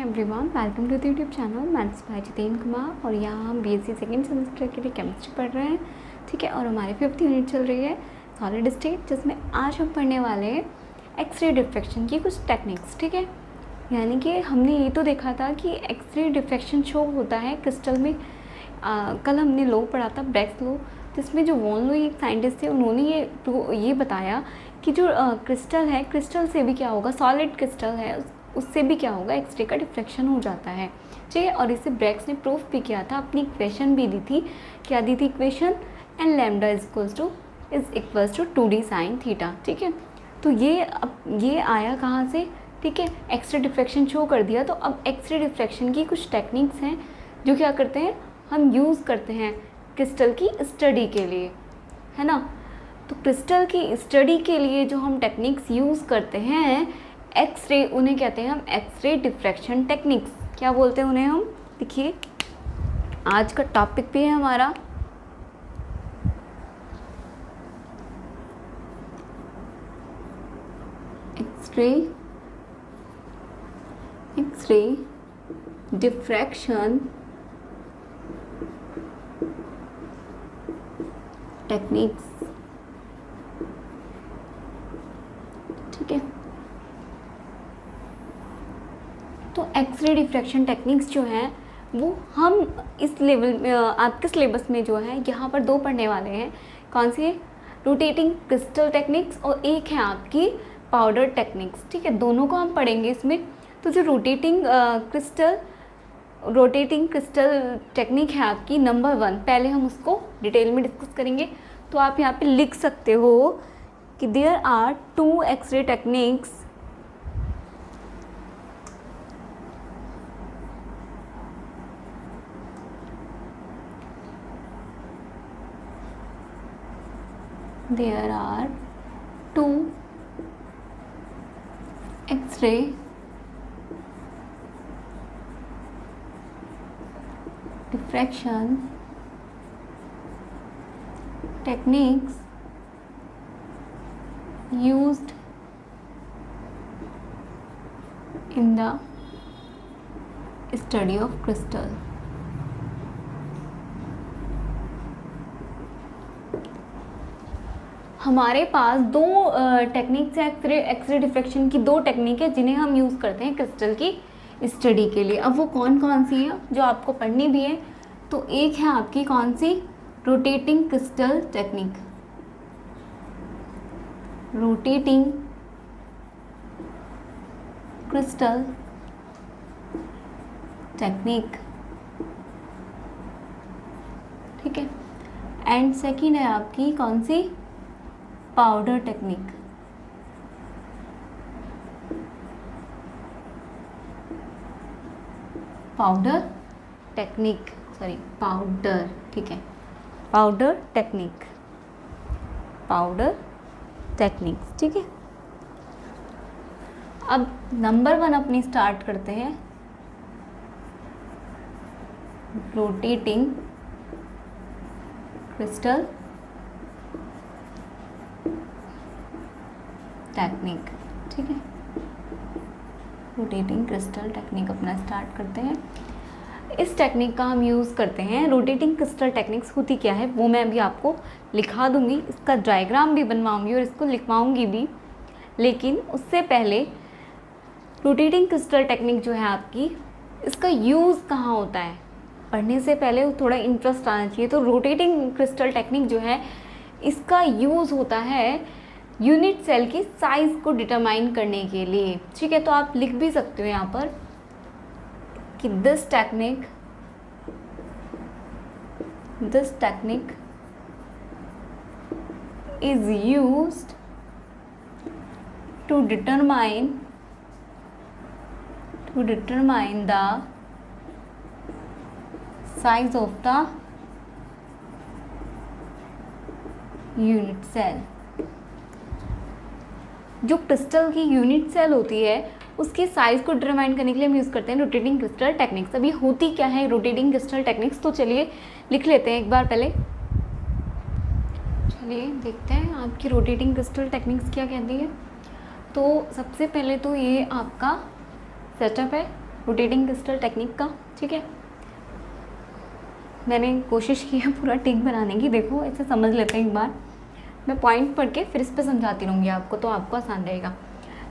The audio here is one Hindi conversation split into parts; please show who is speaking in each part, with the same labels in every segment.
Speaker 1: Everyone, welcome to the YouTube channel maths by Jitendra Kumar. और यहाँ हम बीएससी सेकेंड सेमेस्टर के लिए केमिस्ट्री पढ़ रहे हैं, ठीक है। और हमारी 5th यूनिट चल रही है सॉलिड स्टेट, जिसमें आज हम पढ़ने वाले हैं एक्सरे डिफ्रैक्शन की कुछ टेक्निक्स, ठीक है। यानी कि हमने ये तो देखा था कि एक्सरे डिफ्रैक्शन शो होता है क्रिस्टल में। कल हमने लॉ पढ़ा था, ब्रैग्स लॉ, जिसमें जो वॉन लो एक साइंटिस्ट थे, उन्होंने ये बताया कि जो क्रिस्टल है, क्रिस्टल से भी क्या होगा, सॉलिड क्रिस्टल है उससे भी क्या होगा, एक्सरे का डिफ्रैक्शन हो जाता है, ठीक है। और इसे ब्रैग्स ने प्रूफ भी किया था, अपनी इक्वेशन भी दी थी। क्या दी थी equation? N lambda is equals to 2d sine theta, ठीक है। तो ये आया कहाँ से, ठीक है, एक्सरे डिफ्रैक्शन शो कर दिया। तो अब एक्सरे डिफ्रैक्शन की कुछ टेक्निक्स हैं जो क्या करते हैं, हम यूज़ करते हैं क्रिस्टल की स्टडी के लिए, है ना। तो क्रिस्टल की स्टडी के लिए जो हम टेक्निक्स यूज़ करते हैं एक्सरे, उन्हें कहते हैं हम एक्सरे डिफ्रैक्शन टेक्निक्स। क्या बोलते हैं उन्हें हम? देखिए, आज का टॉपिक भी है हमारा एक्सरे डिफ्रैक्शन टेक्निक्स, ठीक है। तो एक्सरे डिफ्रैक्शन टेक्निक्स जो हैं वो हम इस लेवल में, आपके सिलेबस में जो है यहाँ पर 2 पढ़ने वाले हैं। कौन सी है? रोटेटिंग क्रिस्टल टेक्निक्स, और एक है आपकी पाउडर टेक्निक्स, ठीक है। दोनों को हम पढ़ेंगे इसमें। तो जो रोटेटिंग क्रिस्टल टेक्निक है आपकी नंबर 1, पहले हम उसको डिटेल में डिस्कस करेंगे। तो आप यहाँ पे लिख सकते हो कि there are 2 X-ray techniques X-ray diffraction techniques used in the study of crystal. हमारे पास 2 टेक्निक्स है एक्सरे डिफ्रैक्शन की, 2 टेक्निक है जिन्हें हम यूज़ करते हैं क्रिस्टल की स्टडी के लिए। अब वो कौन कौन सी है जो आपको पढ़नी भी है? तो एक है आपकी कौन सी? Rotating crystal technique, rotating crystal technique, ठीक है। एंड सेकेंड है आपकी कौन सी? पाउडर टेक्निक, पाउडर ठीक है, पाउडर टेक्निक्स, ठीक है। अब नंबर 1 अपनी स्टार्ट करते हैं, रोटेटिंग क्रिस्टल टेक्निक, ठीक है। रोटेटिंग क्रिस्टल टेक्निक अपना स्टार्ट करते हैं। इस टेक्निक का हम यूज़ करते हैं। रोटेटिंग क्रिस्टल टेक्निक्स होती क्या है वो मैं अभी आपको लिखा दूंगी, इसका डायग्राम भी बनवाऊंगी और इसको लिखवाऊंगी भी। लेकिन उससे पहले रोटेटिंग क्रिस्टल टेक्निक जो है आपकी, इसका यूज़ कहाँ होता है, पढ़ने से पहले थोड़ा इंटरेस्ट आना चाहिए। तो रोटेटिंग क्रिस्टल टेक्निक जो है, इसका यूज़ होता है यूनिट सेल की साइज़ को डिटरमाइन करने के लिए, ठीक है। तो आप लिख भी सकते हो यहाँ पर कि this technique is used to determine the size of the unit cell. जो क्रिस्टल की यूनिट सेल होती है उसकी साइज़ को डिटरमाइन करने के लिए हम यूज़ करते हैं रोटेटिंग क्रिस्टल टेक्निक्स। अभी होती क्या है रोटेटिंग क्रिस्टल टेक्निक्स, तो चलिए लिख लेते हैं एक बार पहले। चलिए देखते हैं आपकी रोटेटिंग क्रिस्टल टेक्निक्स क्या कहती है। तो सबसे पहले तो ये आपका सेटअप है, रोटेटिंग क्रिस्टल टेक्निक का। ठीक है, मैंने कोशिश की है पूरा टिक बनाने की। देखो इसे समझ लेते हैं एक बार, मैं पॉइंट पढ़ के फिर इस पर समझाती रहूँगी आपको, तो आपको आसान रहेगा।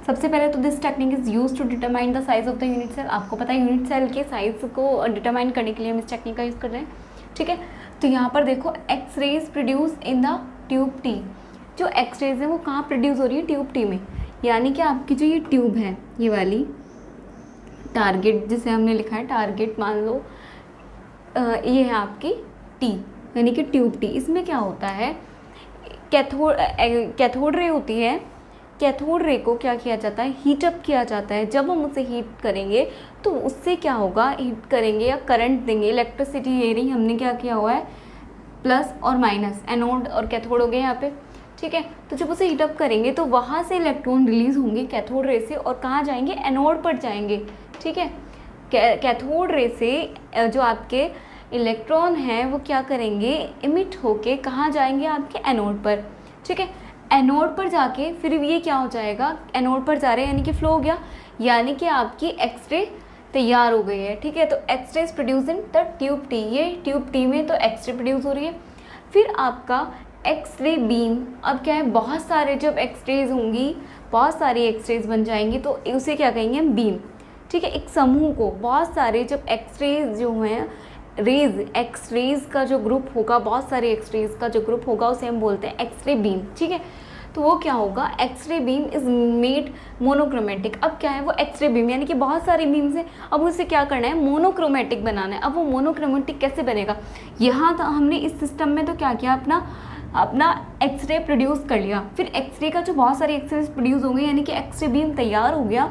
Speaker 1: सबसे पहले तो this technique is use to determine the size of the unit cell. आपको पता है यूनिट सेल के साइज को डिटरमाइन करने के लिए हम इस टेक्निक का यूज़ कर रहे हैं। ठीक है, तो यहाँ पर देखो x raise produce in the tube T. जो एक्स रेज है वो कहाँ प्रोड्यूस हो रही है? ट्यूब टी में। यानी कि आपकी जो ये ट्यूब है, ये वाली टारगेट जिसे हमने लिखा है, टारगेट मान लो ये है आपकी टी, यानी कि ट्यूब टी। इसमें क्या होता है, कैथोड रे होती है। कैथोड रे को क्या किया जाता है? हीट अप किया जाता है। जब हम उसे हीट करेंगे तो उससे क्या होगा, हीट करेंगे या करंट देंगे, इलेक्ट्रिसिटी ले रही हमने, क्या किया हुआ है प्लस और माइनस, एनोड और कैथोड हो गए यहाँ पे। ठीक है, तो जब उसे हीट अप करेंगे तो वहाँ से इलेक्ट्रॉन रिलीज होंगे कैथोड रे से, और कहाँ जाएंगे? एनोड पर जाएंगे। ठीक है, कैथोड रे से जो आपके इलेक्ट्रॉन हैं वो क्या करेंगे? इमिट होके कहाँ जाएंगे? आपके एनोड पर। ठीक है, एनोड पर जाके फिर ये क्या हो जाएगा? एनोड पर जा रहे हैं यानी कि फ्लो हो गया, यानी कि आपकी एक्सरे तैयार हो गई है। ठीक है, तो X-ray is produce in the tube T. ये ट्यूब टी में तो एक्सरे प्रोड्यूस हो रही है। फिर आपका एक्सरे बीम, अब क्या है, बहुत सारे जब एक्सरेज होंगी, बहुत सारी एक्सरेज बन जाएंगी तो उसे क्या कहेंगे हम? बीम। ठीक है, एक समूह को बहुत सारे जब एक्सरेज जो हैं, रेज, एक्सरेज का जो ग्रुप होगा, बहुत सारे एक्सरेज का जो ग्रुप होगा उसे हम बोलते हैं एक्सरे बीम। ठीक है, तो वो क्या होगा? X-ray beam is made monochromatic. अब क्या है वो एक्सरे बीम, यानी कि बहुत सारी बीम्स है, अब उसे क्या करना है? मोनोक्रोमेटिक बनाना है। अब वो मोनोक्रोमेटिक कैसे बनेगा? यहाँ तो हमने इस सिस्टम में तो क्या किया, अपना एक्सरे प्रोड्यूस कर लिया। फिर एक्सरे का जो बहुत सारे एक्सरे प्रोड्यूस हो गए, यानी कि एक्सरे बीम तैयार हो गया।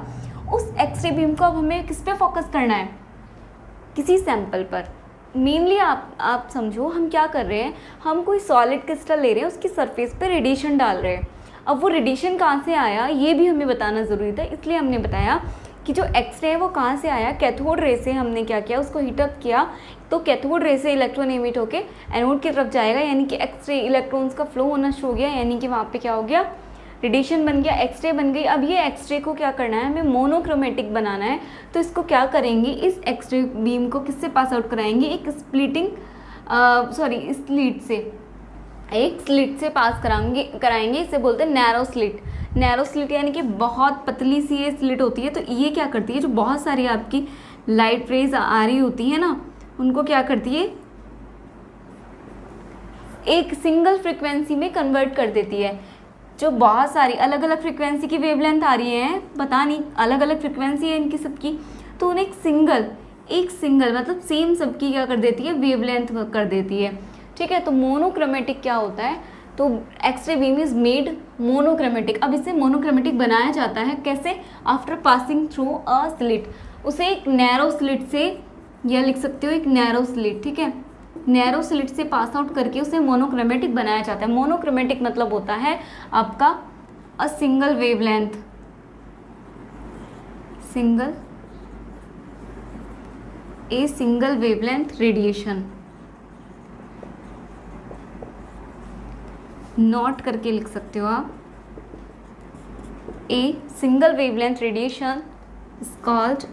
Speaker 1: उस एक्सरे बीम को अब हमें किस पे फोकस करना है? किसी सैंपल पर। मेनली आप समझो हम क्या कर रहे हैं, हम कोई सॉलिड क्रिस्टल ले रहे हैं, उसकी सरफेस पे रेडिएशन डाल रहे हैं। अब वो रेडिएशन कहाँ से आया ये भी हमें बताना ज़रूरी था, इसलिए हमने बताया कि जो एक्सरे है वो कहाँ से आया? कैथोड रे से हमने क्या किया? उसको हीटअप किया, तो कैथोड रे से इलेक्ट्रॉन एमिट होके एनोड की तरफ जाएगा, यानी कि एक्सरे इलेक्ट्रॉन्स का फ्लो होना शुरू हो गया, यानी कि वहाँ पे क्या हो गया? रेडिएशन बन गया, एक्सरे बन गई। अब ये एक्सरे को क्या करना है? हमें मोनोक्रोमेटिक बनाना है। तो इसको क्या करेंगे? इस एक्सरे बीम को किससे पास आउट कराएंगे? एक स्लिट से पास कराएंगे। इसे बोलते हैं नैरो स्लिट। नैरो स्लिट यानी कि बहुत पतली सी ये स्लिट होती है। तो ये क्या करती है, जो बहुत सारी आपकी लाइट रेज आ रही होती है ना, उनको क्या करती है? एक सिंगल फ्रिक्वेंसी में कन्वर्ट कर देती है। जो बहुत सारी अलग अलग फ्रिक्वेंसी की वेवलेंथ आ रही है, पता नहीं अलग अलग फ्रिक्वेंसी है इनकी सबकी, तो उन्हें एक सिंगल मतलब सेम सबकी क्या कर देती है? वेवलेंथ कर देती है। ठीक है, तो मोनोक्रोमेटिक क्या होता है? तो X-ray beam is made monochromatic. अब इसे मोनोक्रोमेटिक बनाया जाता है कैसे? After passing through a slit. उसे एक नैरो स्लिट से, या लिख सकते हो एक नैरो स्लिट। ठीक है, नैरो स्लिट से पास आउट करके उसे मोनोक्रोमेटिक बनाया जाता है। मोनोक्रोमेटिक मतलब होता है आपका a single wavelength, single wavelength radiation. Note करके लिख सकते हो आप, a single wavelength radiation is called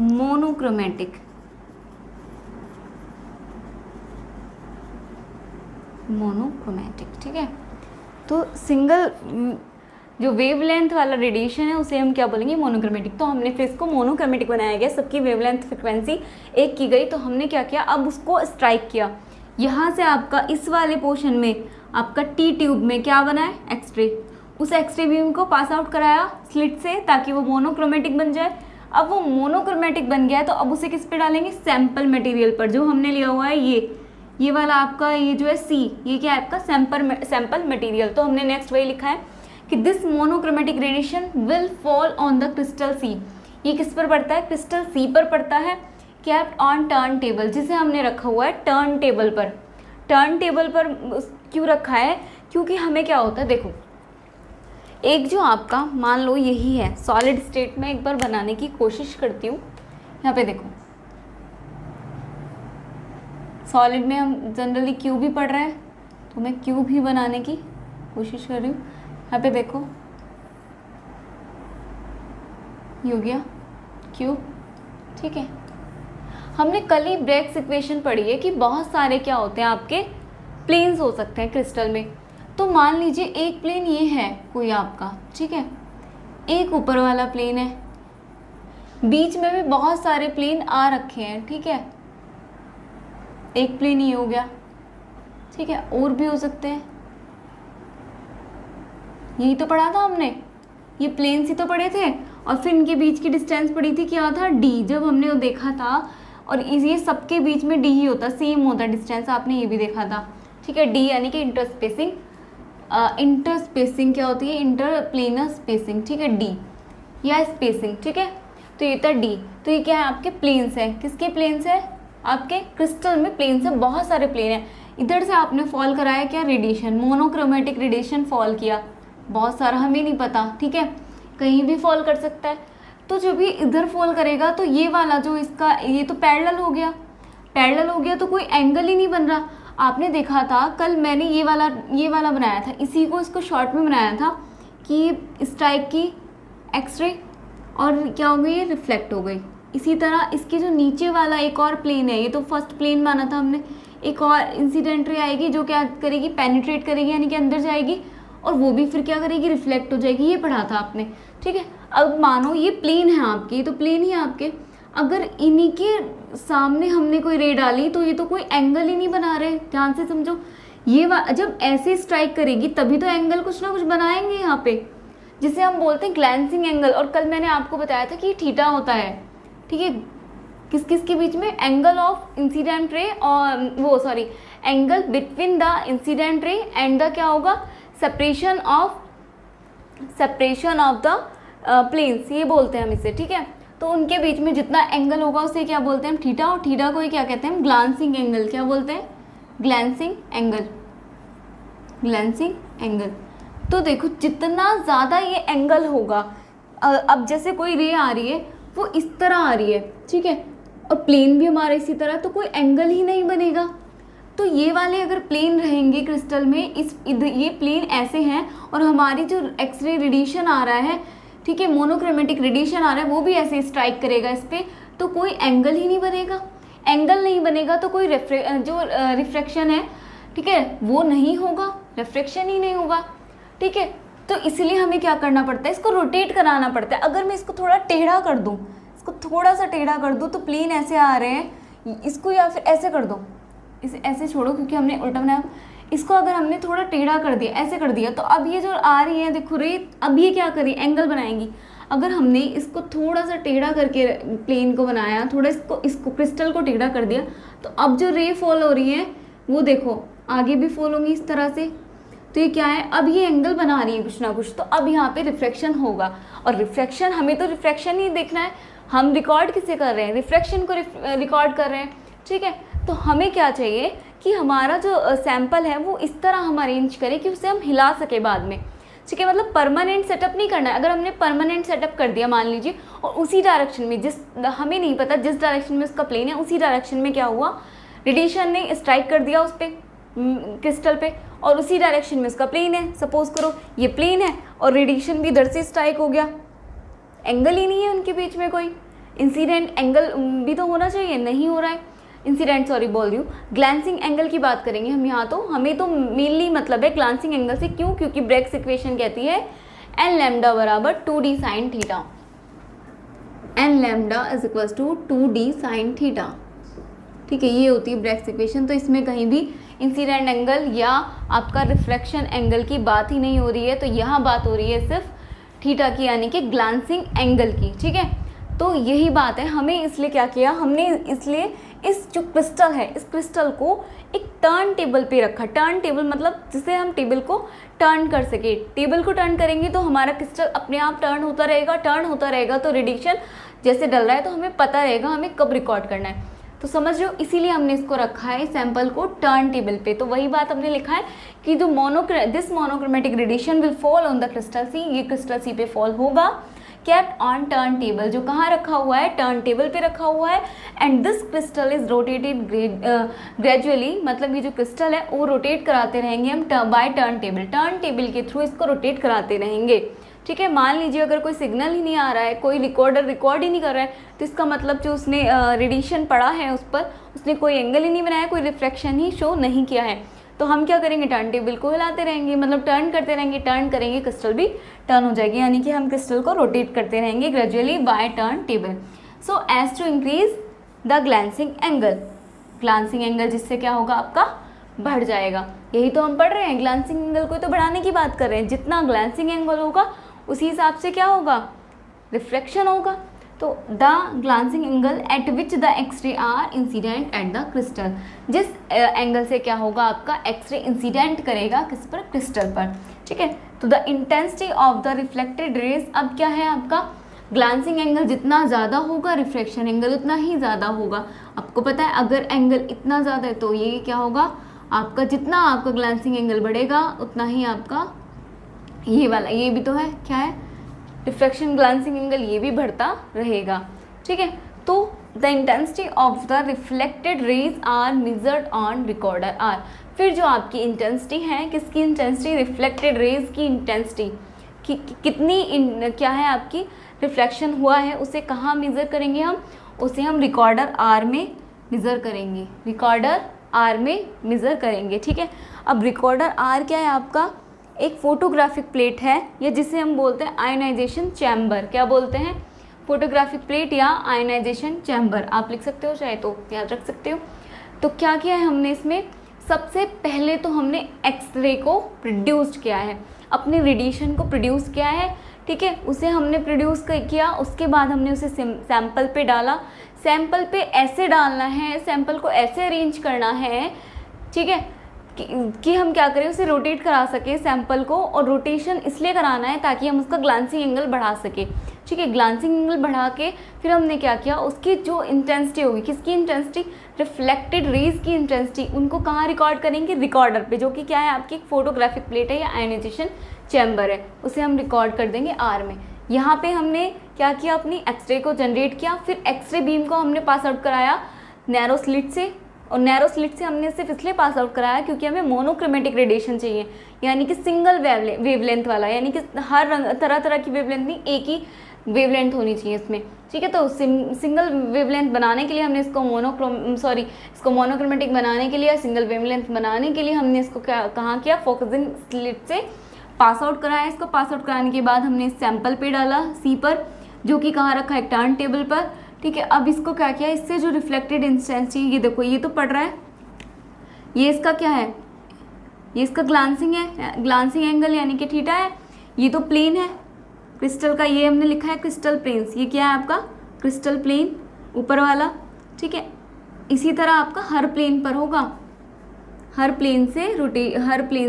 Speaker 1: monochromatic. ठीक है, तो सिंगल जो वेवलेंथ वाला रेडिएशन है उसे हम क्या बोलेंगे? मोनोक्रोमेटिक। तो हमने फिर इसको मोनोक्रोमेटिक बनाया गया, सबकी वेवलेंथ फ्रिक्वेंसी एक की गई, तो हमने क्या किया? अब उसको स्ट्राइक किया। यहाँ से आपका इस वाले पोर्शन में आपका टी ट्यूब में क्या बना है? एक्सरे। उस एक्सरे बीम को पास आउट कराया स्लिट से, ताकि वो मोनोक्रोमेटिक बन जाए। अब वो मोनोक्रोमेटिक बन गया है, तो अब उसे किस पे डालेंगे? सैंपल मटेरियल पर, जो हमने लिया हुआ है ये वाला आपका, ये जो है सी, ये क्या है आपका? Sample material. तो हमने नेक्स्ट वही लिखा है कि this monochromatic radiation will fall on the crystal C. ये किस पर पड़ता है? क्रिस्टल सी पर पड़ता है। केप्ट ऑन टर्न टेबल, जिसे हमने रखा हुआ है टर्न टेबल पर। टर्न टेबल पर क्यों रखा है? क्योंकि हमें क्या होता है, देखो एक जो आपका मान लो यही है सॉलिड स्टेट में, एक बार बनाने की कोशिश करती हूँ। यहाँ पे देखो, सॉलिड में हम जनरली क्यूब ही पढ़ रहे हैं, तो मैं क्यूब ही बनाने की कोशिश कर रही हूँ। यहाँ पे देखो ये हो गया क्यूब, ठीक है। हमने कल ही ब्रेग्स इक्वेशन पढ़ी है कि बहुत सारे क्या होते हैं आपके प्लेन्स हो सकते हैं क्रिस्टल में। तो मान लीजिए एक प्लेन ये है कोई आपका, ठीक है, एक ऊपर वाला प्लेन है, बीच में भी बहुत सारे प्लेन आ रखे हैं, ठीक है। एक प्लेन ये हो गया, ठीक है, और भी हो सकते हैं। यही तो पढ़ा था हमने, ये प्लेन्स ही तो पढ़े थे, और फिर इनके बीच की डिस्टेंस पड़ी थी, क्या था, डी, जब हमने वो देखा था। और ये सबके बीच में डी ही होता, सेम होता डिस्टेंस, आपने ये भी देखा था, ठीक है। डी यानी कि इंटरस्पेसिंग, इंटरस्पेसिंग क्या होती है, इंटरप्लेनर स्पेसिंग, ठीक है, डी या स्पेसिंग, ठीक है। तो ये था डी। तो ये क्या है, आपके प्लेन्स हैं। किसके प्लेन्स है, आपके क्रिस्टल में प्लेन्स है, बहुत सारे प्लेन हैं। इधर से आपने फॉल कराया क्या, रेडिएशन, मोनोक्रोमेटिक रेडिएशन फॉल किया, बहुत सारा, हमें नहीं पता, ठीक है, कहीं भी फॉल कर सकता है। तो जब ये इधर फॉल करेगा तो ये वाला जो इसका, ये तो पैरेलल हो गया, पैरेलल हो गया तो कोई एंगल ही नहीं बन रहा। आपने देखा था कल मैंने ये वाला बनाया था, इसी को इसको शॉर्ट में बनाया था कि स्ट्राइक की एक्सरे, और क्या हो गई, ये रिफ्लेक्ट हो गई। इसी तरह इसके जो नीचे वाला एक और प्लेन है, ये तो फर्स्ट प्लेन माना था हमने, एक और इंसिडेंट रे आएगी जो क्या करेगी, पेनिट्रेट करेगी, यानी कि अंदर जाएगी, और वो भी फिर क्या करेगी, रिफ्लेक्ट हो जाएगी। ये पढ़ा था आपने, ठीक है। अब मानो ये प्लेन है आपके, ये तो प्लेन ही है आपके, अगर इन्हीं के सामने हमने कोई रे डाली तो ये तो कोई एंगल ही नहीं बना रहे, ध्यान से समझो। ये जब ऐसे स्ट्राइक करेगी तभी तो एंगल कुछ ना कुछ बनाएंगे यहाँ पे, जिसे हम बोलते हैं ग्लैंसिंग एंगल। और कल मैंने आपको बताया था कि थीटा होता है, ठीक है, किस किस के बीच में, एंगल ऑफ इंसिडेंट रे, और वो sorry, angle between the incident ray and the क्या होगा, सेपरेशन ऑफ द प्लेन्स, ये बोलते हैं हम इसे, ठीक है। तो उनके बीच में जितना एंगल होगा उसे क्या बोलते हैं हम, थीटा, और थीटा को ही क्या कहते हैं हम, ग्लांसिंग एंगल, क्या बोलते हैं, ग्लैंसिंग एंगल, ग्लैंसिंग एंगल। तो देखो जितना ज़्यादा ये एंगल होगा, अब जैसे कोई रे आ रही है वो इस तरह आ रही है, ठीक है, और प्लेन भी हमारा इसी तरह, तो कोई एंगल ही नहीं बनेगा। तो ये वाले अगर प्लेन रहेंगे क्रिस्टल में, ये प्लेन ऐसे हैं, और हमारी जो एक्सरे रेडिएशन आ रहा है, ठीक है, मोनोक्रोमेटिक रेडिएशन आ रहा है, वो भी ऐसे स्ट्राइक करेगा इस पर, तो कोई एंगल ही नहीं बनेगा। एंगल नहीं बनेगा तो कोई रिफ्रैक्शन है, ठीक है, वो नहीं होगा, रिफ्रैक्शन ही नहीं होगा, ठीक है। तो इसलिए हमें क्या करना पड़ता है, इसको रोटेट कराना पड़ता है। अगर मैं इसको थोड़ा टेढ़ा कर दूँ, इसको थोड़ा सा टेढ़ा कर दूँ, तो प्लेन ऐसे आ रहे हैं, इसको या फिर ऐसे कर दो, इसे ऐसे छोड़ो क्योंकि हमने उल्टा बनाया, इसको अगर हमने थोड़ा टेढ़ा कर दिया, ऐसे कर दिया, तो अब ये जो आ रही है देखो रे, अब ये क्या करी, एंगल बनाएंगी। अगर हमने इसको थोड़ा सा टेढ़ा करके प्लेन को बनाया, थोड़ा इसको क्रिस्टल को टेढ़ा कर दिया, तो अब जो रे फॉल हो रही है वो देखो आगे भी फॉल होंगी इस तरह से। तो ये क्या है, अब ये एंगल बना रही है कुछ ना कुछ, तो अब यहाँ पे रिफ्रैक्शन होगा। और रिफ्रैक्शन, हमें तो रिफ्रैक्शन ही देखना है, हम रिकॉर्ड किसे कर रहे हैं, रिफ्रैक्शन को रिकॉर्ड कर रहे हैं, ठीक है। तो हमें क्या चाहिए कि हमारा जो सैंपल है वो इस तरह हम अरेंज करें कि उसे हम हिला सके बाद में, ठीक है। मतलब परमानेंट सेटअप नहीं करना है। अगर हमने परमानेंट सेटअप कर दिया मान लीजिए, और उसी डायरेक्शन में, हमें नहीं पता जिस डायरेक्शन में उसका प्लेन है, उसी डायरेक्शन में क्या हुआ, रेडिएशन ने स्ट्राइक कर दिया उस पर क्रिस्टल पे, और उसी डायरेक्शन में उसका प्लेन है, सपोज करो ये प्लेन है और रेडिएशन भी इधर से स्ट्राइक हो गया, एंगल ही नहीं है उनके बीच में, कोई इंसिडेंट एंगल भी तो होना चाहिए, नहीं हो रहा है, इंसिडेंट सॉरी बोल रही हूँ, ग्लैंसिंग एंगल की बात करेंगे हम यहाँ। तो हमें तो मेनली मतलब है ग्लैंसिंग एंगल से, क्यों, क्योंकि ब्रेग्स इक्वेशन कहती है एन लैम्डा बराबर 2d sine theta, n lambda is equals to 2d sine theta, ठीक है, ये होती है ब्रेग्स इक्वेशन। तो इसमें कहीं भी इंसिडेंट एंगल या आपका रिफ्लेक्शन एंगल की बात ही नहीं हो रही है, तो यहाँ बात हो रही है सिर्फ थीटा की, यानी कि ग्लैंसिंग एंगल की, ठीक है। तो यही बात है, हमें इसलिए क्या किया हमने, इसलिए इस जो क्रिस्टल है, इस क्रिस्टल को एक टर्न टेबल पे रखा। टर्न टेबल मतलब जिसे हम टेबल को टर्न कर सके, टेबल को टर्न करेंगे तो हमारा क्रिस्टल अपने आप टर्न होता रहेगा, तो रेडिएशन जैसे डल रहा है तो हमें पता रहेगा हमें कब रिकॉर्ड करना है, तो समझ रहे हो, इसीलिए हमने इसको रखा है सैंपल को टर्न टेबल पे। तो वही बात हमने लिखा है कि जो this monochromatic radiation will fall on the crystal C, ये क्रिस्टल सी पे फॉल होगा, केप्ट ऑन टर्न टेबल, जो कहाँ रखा हुआ है, टर्न टेबल पे रखा हुआ है। And this crystal is rotated gradually, मतलब ये जो क्रिस्टल है वो रोटेट कराते रहेंगे हम बाय टर्न टेबल के थ्रू इसको रोटेट कराते रहेंगे, ठीक है। मान लीजिए अगर कोई सिग्नल ही नहीं आ रहा है, कोई रिकॉर्डर रिकॉर्ड ही नहीं कर रहा है, तो इसका मतलब जो उसने रेडिएशन पड़ा है उस पर उसने कोई एंगल ही नहीं बनाया, कोई रिफ्लेक्शन ही शो नहीं किया है। तो हम क्या करेंगे, टर्न टेबल को हिलाते रहेंगे, मतलब टर्न करते रहेंगे, टर्न करेंगे, क्रिस्टल भी टर्न हो जाएगी, यानी कि हम क्रिस्टल को रोटेट करते रहेंगे gradually by turn table. So as to increase the glancing angle, glancing angle जिससे क्या होगा आपका बढ़ जाएगा। यही तो हम पढ़ रहे हैं, ग्लांसिंग एंगल को तो बढ़ाने की बात कर रहे हैं। जितना ग्लांसिंग एंगल होगा उसी हिसाब से क्या होगा, रिफ्लेक्शन होगा। तो the glancing angle at which the X-ray are incident at the crystal, जिस एंगल से क्या होगा आपका एक्सरे इंसिडेंट करेगा किस पर, क्रिस्टल पर, ठीक है। तो the intensity of the reflected raise, अब क्या है आपका ग्लांसिंग एंगल जितना ज़्यादा होगा रिफ्लेक्शन एंगल उतना ही ज़्यादा होगा। आपको पता है अगर एंगल इतना ज़्यादा है तो ये क्या होगा आपका, जितना आपका ग्लांसिंग एंगल बढ़ेगा उतना ही आपका ये वाला, ये भी तो है क्या है रिफ्लेक्शन ग्लांसिंग एंगल, ये भी बढ़ता रहेगा, ठीक है। तो the intensity of the reflected rays are measured on recorder R, फिर जो आपकी इंटेंसिटी है, किसकी इंटेंसिटी, रिफ्लेक्टेड रेज की इंटेंसिटी कि कितनी क्या है आपकी रिफ्लेक्शन हुआ है, उसे कहाँ मेज़र करेंगे हम, उसे हम रिकॉर्डर आर में मेज़र करेंगे, रिकॉर्डर आर में मेज़र करेंगे, ठीक है। अब रिकॉर्डर आर क्या है आपका, एक फोटोग्राफिक प्लेट है, या जिसे हम बोलते हैं आयोनाइजेशन चैम्बर, क्या बोलते हैं, फोटोग्राफिक प्लेट या आयोनाइजेशन चैम्बर, आप लिख सकते हो चाहे तो याद रख सकते हो। तो क्या किया है हमने इसमें, सबसे पहले तो हमने एक्सरे को प्रोड्यूस किया है, अपने रेडिएशन को प्रोड्यूस किया है, ठीक है, उसे हमने प्रोड्यूस किया, उसके बाद हमने उसे सैंपल पे डाला। सैंपल पे ऐसे डालना है, सैंपल को ऐसे अरेंज करना है, ठीक है, कि हम क्या करें, उसे रोटेट करा सके सैंपल को, और रोटेशन इसलिए कराना है ताकि हम उसका ग्लांसिंग एंगल बढ़ा सके, ठीक है। ग्लांसिंग एंगल बढ़ा के फिर हमने क्या किया, उसकी जो इंटेंसिटी होगी, किसकी इंटेंसिटी, रिफ्लेक्टेड रेज की इंटेंसिटी, उनको कहाँ रिकॉर्ड करेंगे, रिकॉर्डर पे, जो कि क्या है आपकी एक फोटोग्राफिक प्लेट है या आयोनाइजेशन चैम्बर है, उसे हम रिकॉर्ड कर देंगे आर में। यहाँ पे हमने क्या किया, अपनी एक्सरे को जनरेट किया, फिर एक्सरे बीम को हमने पास आउट कराया नैरो स्लिट से, और नैरो स्लिट से हमने सिर्फ इसलिए पास आउट कराया क्योंकि हमें मोनोक्रोमेटिक रेडिएशन चाहिए, यानी कि सिंगल वेवलेंथ वाला, यानी कि हर रंग तरह तरह की वेवलेंथ नहीं, एक ही वेवलेंथ होनी चाहिए इसमें, ठीक है। तो सिंगल वेवलेंथ बनाने के लिए हमने इसको मोनोक्रोमेटिक बनाने के लिए, सिंगल वेवलेंथ बनाने के लिए हमने इसको कहाँ किया, फोकसिंग स्लिट से पास आउट कराया। इसको पास आउट कराने के बाद हमने सैंपल पे डाला सी पर, जो कि कहाँ रखा है, टर्न टेबल पर, ठीक है। अब इसको क्या किया, इससे जो रिफ्लेक्टेड इंटेंसिटी, ये देखो ये तो पड़ रहा है, ये इसका क्या है, ये इसका ग्लांसिंग है, ग्लांसिंग एंगल यानी कि थीटा है, ये तो प्लेन है क्रिस्टल का, ये हमने लिखा है क्रिस्टल प्लेन्स, ये क्या है आपका क्रिस्टल प्लेन ऊपर वाला, ठीक है। इसी तरह आपका हर प्लेन पर होगा, हर प्लेन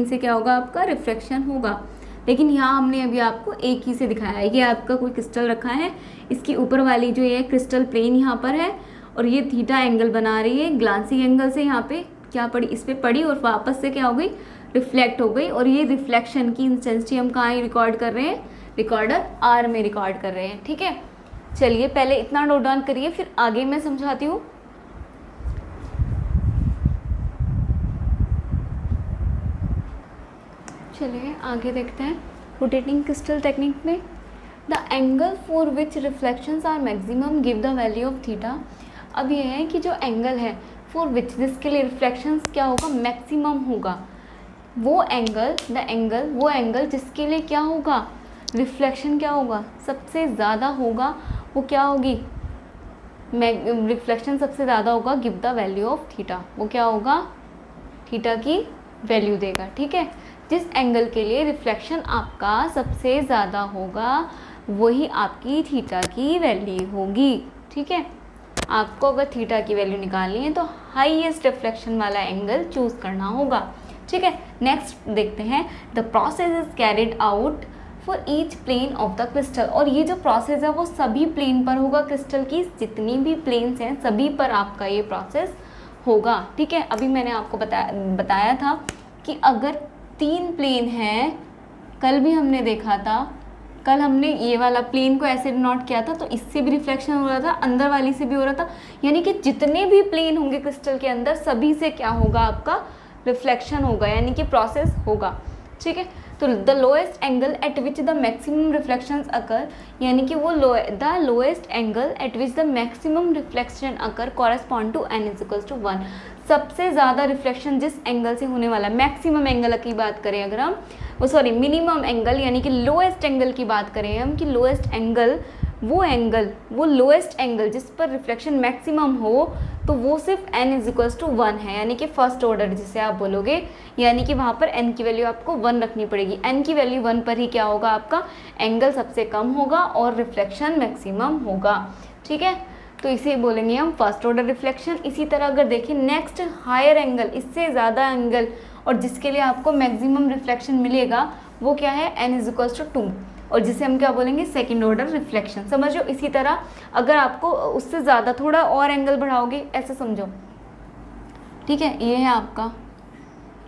Speaker 1: से क्या होगा आपका रिफ्लेक्शन होगा। लेकिन यहाँ हमने अभी आपको एक ही से दिखाया है, ये आपका कोई क्रिस्टल रखा है, इसकी ऊपर वाली जो ये क्रिस्टल प्लेन यहाँ पर है, और ये थीटा एंगल बना रही है, ग्लांसिंग एंगल से यहाँ पे क्या पड़ी, इस पर पड़ी, और वापस से क्या हो गई, रिफ्लेक्ट हो गई, और ये रिफ्लेक्शन की इंटेंसिटी हम कहाँ रिकॉर्ड कर रहे हैं, रिकॉर्डर आर में रिकॉर्ड कर रहे हैं, ठीक है। चलिए पहले इतना नोट डाउन करिए, फिर आगे मैं समझाती हूँ। चलिए आगे देखते हैं रोटेटिंग क्रिस्टल टेक्निक में। The angle for which reflections are maximum give the value of theta. अब ये है कि जो एंगल है फॉर विच, जिसके लिए रिफ्लेक्शंस क्या होगा, मैक्सिमम होगा, वो एंगल जिसके लिए क्या होगा, रिफ्लेक्शन क्या होगा, सबसे ज़्यादा होगा, वो क्या होगी, रिफ्लेक्शन सबसे ज़्यादा होगा, give the value of theta, वो क्या होगा, थीटा की वैल्यू देगा, ठीक है। जिस एंगल के लिए रिफ्लेक्शन आपका सबसे ज़्यादा होगा वही आपकी थीटा की वैल्यू होगी, ठीक है। आपको अगर थीटा की वैल्यू निकालनी है तो हाईएस्ट रिफ्लेक्शन वाला एंगल चूज़ करना होगा, ठीक है। नेक्स्ट देखते हैं, the process is carried out for each plane of the crystal. और ये जो प्रोसेस है वो सभी प्लेन पर होगा, क्रिस्टल की जितनी भी प्लेन्स हैं सभी पर आपका ये प्रोसेस होगा, ठीक है। अभी मैंने आपको बताया था कि अगर 3 प्लेन हैं, कल भी हमने देखा था, कल हमने ये वाला प्लेन को ऐसे नोट किया था, तो इससे भी रिफ्लेक्शन हो रहा था, अंदर वाली से भी हो रहा था, यानी कि जितने भी प्लेन होंगे क्रिस्टल के अंदर सभी से क्या होगा, आपका रिफ्लेक्शन होगा, यानी कि प्रोसेस होगा, ठीक है। तो the lowest angle at which the maximum reflections occur, यानी कि वो the lowest angle at which the maximum reflection occur correspond to n is equals to 1। सबसे ज़्यादा रिफ्लेक्शन जिस एंगल से होने वाला, मैक्सिमम एंगल की बात करें अगर हम, वो सॉरी मिनिमम एंगल यानी कि लोएस्ट एंगल की बात करें हम, कि लोएस्ट एंगल वो लोएस्ट एंगल जिस पर रिफ्लेक्शन मैक्सिमम हो, तो वो सिर्फ n इज इक्वल्स टू 1 है, यानी कि फर्स्ट ऑर्डर जिसे आप बोलोगे, यानी कि वहाँ पर n की वैल्यू आपको 1 रखनी पड़ेगी। n की वैल्यू 1 पर ही क्या होगा, आपका एंगल सबसे कम होगा और रिफ्लेक्शन मैक्सिमम होगा। ठीक है, तो इसे बोलेंगे हम फर्स्ट ऑर्डर रिफ्लेक्शन। इसी तरह अगर देखें नेक्स्ट हायर एंगल, इससे ज़्यादा एंगल और जिसके लिए आपको मैक्सिमम रिफ्लेक्शन मिलेगा, वो क्या है, n इज इक्वल्स टू 2, और जिसे हम क्या बोलेंगे, सेकंड ऑर्डर रिफ्लेक्शन। समझो, इसी तरह अगर आपको उससे ज़्यादा थोड़ा और एंगल बढ़ाओगे, ऐसे समझो, ठीक है, ये है आपका,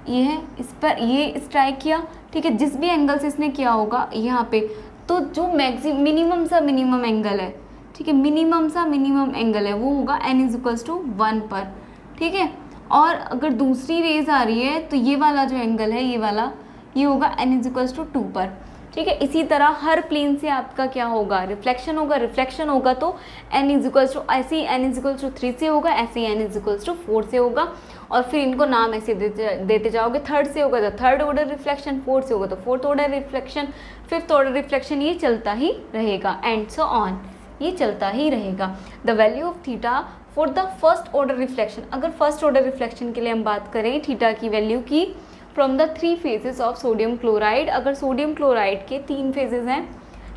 Speaker 1: ये है, इस पर ये स्ट्राइक किया, ठीक है, जिस भी एंगल से इसने किया होगा यहाँ पे, तो जो मिनिमम सा मिनिमम एंगल है, ठीक है, मिनिमम सा मिनिमम एंगल है, वो होगा n इज इक्वल्स टू 1 पर। ठीक है, और अगर दूसरी रेज आ रही है तो ये वाला जो एंगल है, ये वाला, ये होगा n इज इक्वल्स टू 2 पर। ठीक है, इसी तरह हर प्लेन से आपका क्या होगा, रिफ्लेक्शन होगा। रिफ्लेक्शन होगा तो n इज इक्वल्स टू, ऐसे ही n इज इक्वल्स टू 3 से होगा, ऐसे ही n इज इक्वल्स टू 4 से होगा, और फिर इनको नाम ऐसे देते जाओगे। थर्ड से होगा तो थर्ड ऑर्डर रिफ्लेक्शन, फोर्थ से होगा तो fourth order reflection, fifth order reflection, ये चलता ही रहेगा, एंड सो ऑन, ये चलता ही रहेगा। The value of theta for the first order reflection, अगर फर्स्ट ऑर्डर रिफ्लेक्शन के लिए हम बात करें थीटा की वैल्यू की, from the 3 phases of sodium chloride, अगर सोडियम क्लोराइड के 3 फेजेस हैं,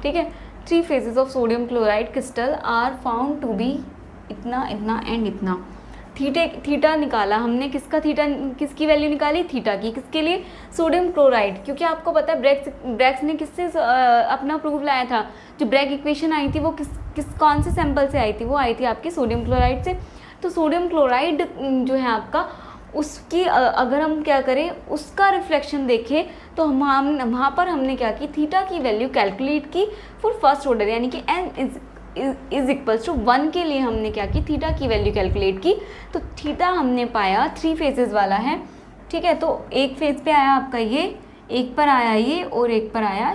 Speaker 1: ठीक है, 3 phases of sodium chloride crystal are found to be इतना इतना एंड इतना। थीटा निकाला हमने, किसका थीटा, किसकी वैल्यू निकाली, थीटा की, किसके लिए, सोडियम क्लोराइड, क्योंकि आपको पता है ब्रैग्स ने किससे अपना प्रूफ लाया था, जो ब्रैग इक्वेशन आई थी वो कौन से सैंपल से आई थी, वो आई थी आपकी सोडियम क्लोराइड से। तो सोडियम क्लोराइड जो है आपका, उसकी अगर हम क्या करें, उसका रिफ्लेक्शन देखें, तो हम वहाँ पर हमने क्या की, थीटा की वैल्यू कैलकुलेट की फॉर फर्स्ट ऑर्डर, यानी कि n इज इक्वल्स टू 1 के लिए हमने क्या की, थीटा की वैल्यू कैलकुलेट की। तो थीटा हमने पाया 3 फेजेस वाला है, ठीक है, तो एक फेज पे आया आपका ये, एक पर आया ये, और एक पर आया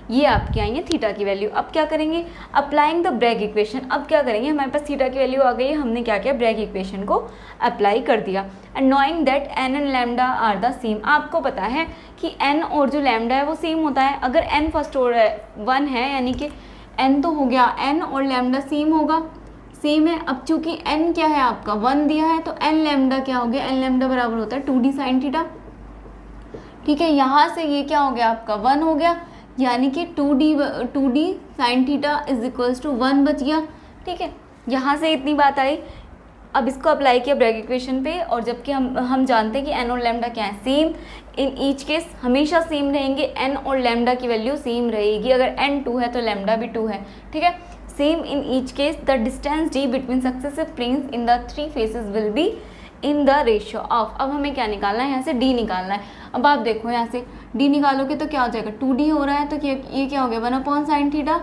Speaker 1: ये आपके आई है थीटा की वैल्यू। अब क्या करेंगे, अप्लाइंग द ब्रैग इक्वेशन, अब क्या करेंगे, हमारे पास थीटा की वैल्यू आ गई है, हमने क्या किया, ब्रैग इक्वेशन को अप्लाई कर दिया। And knowing that n and lambda are the same, आपको पता है कि n और जो लैम्डा है वो सेम होता है। अगर n फर्स्ट ऑर्डर 1 है, यानी कि n तो हो गया, n और लैम्डा सेम होगा, सेम है। अब चूंकि n क्या है आपका 1 दिया है, तो n लैम्डा क्या हो गया, n लैम्डा बराबर होता है 2d साइन थीटा। ठीक है, यहाँ से ये क्या हो गया आपका 1 हो गया, यानी कि 2d sine theta is equals to 1 बच गया। ठीक है, यहाँ से इतनी बात आई। अब इसको अप्लाई किया ब्रैग इक्वेशन पे, और जबकि हम जानते हैं कि n और लैम्डा क्या है, सेम, इन ईच केस हमेशा सेम रहेंगे, n और लैम्डा की वैल्यू सेम रहेगी। अगर n 2 है तो लैम्डा भी 2 है, ठीक है, same in each case. The distance d between successive planes in the 3 faces will be in the ratio of. अब हमें क्या निकालना है, यहाँ से d निकालना है। अब आप देखो, यहाँ से d निकालोगे तो क्या हो जाएगा, 2d हो रहा है, तो ये क्या हो गया 1 साइन थीटा,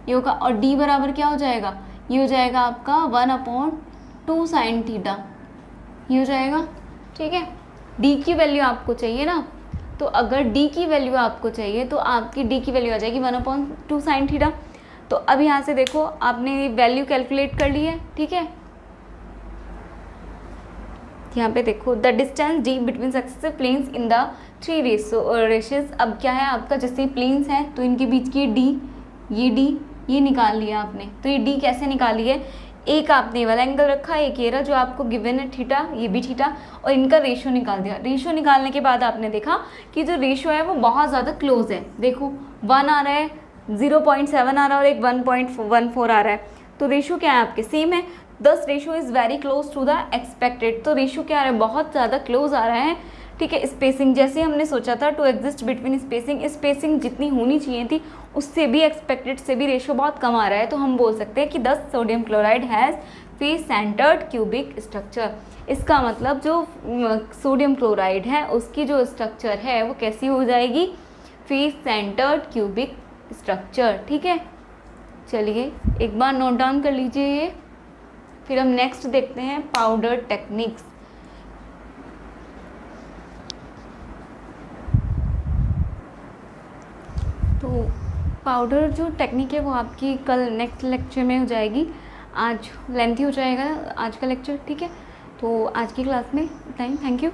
Speaker 1: ये होगा, और d बराबर क्या हो जाएगा, ये हो जाएगा आपका 1/2 साइन थीटा, ये हो जाएगा। ठीक है, d की वैल्यू आपको चाहिए ना, तो अगर d की वैल्यू आपको चाहिए तो आपकी d की वैल्यू आ जाएगी 1/2 साइन थीटा। तो अब यहाँ से देखो, आपने वैल्यू कैलकुलेट कर ली है, ठीक है, यहाँ पे देखो, the distance d between successive planes in the 3 ratios. अब क्या है आपका, जैसे प्लेन्स है तो इनके बीच की d, ये निकाल लिया आपने। तो ये d कैसे निकाली है, एक आपने ये वाला एंगल रखा, एक ये रहा जो आपको गिवन है थीटा, ये भी थीटा, और इनका रेशियो निकाल दिया। रेशियो निकालने के बाद आपने देखा कि जो रेशियो है वो बहुत ज़्यादा क्लोज है। देखो 1 आ रहा है, 0.7 आ रहा है, और एक 1.14 आ रहा है, तो रेशियो क्या है आपके सेम है। Thus ratio is very close to the expected, तो रेशियो क्या आ रहा है, बहुत ज़्यादा क्लोज आ रहा है। ठीक है, स्पेसिंग जैसे हमने सोचा था, टू एग्जिस्ट बिटवीन स्पेसिंग जितनी होनी चाहिए थी उससे भी, एक्सपेक्टेड से भी रेशियो बहुत कम आ रहा है। तो हम बोल सकते हैं कि 10 sodium chloride has face centred cubic structure. इसका मतलब जो सोडियम क्लोराइड है उसकी जो स्ट्रक्चर है वो कैसी हो जाएगी, फेस सेंटर्ड क्यूबिक स्ट्रक्चर। ठीक है, चलिए एक बार नोट डाउन कर लीजिए ये, फिर हम नेक्स्ट देखते हैं पाउडर टेक्निक्स। पाउडर जो टेक्निक है वो आपकी कल नेक्स्ट लेक्चर में हो जाएगी। आज लेंथी हो जाएगा आज का लेक्चर, ठीक है। तो आज की क्लास में टाइम, थैंक यू।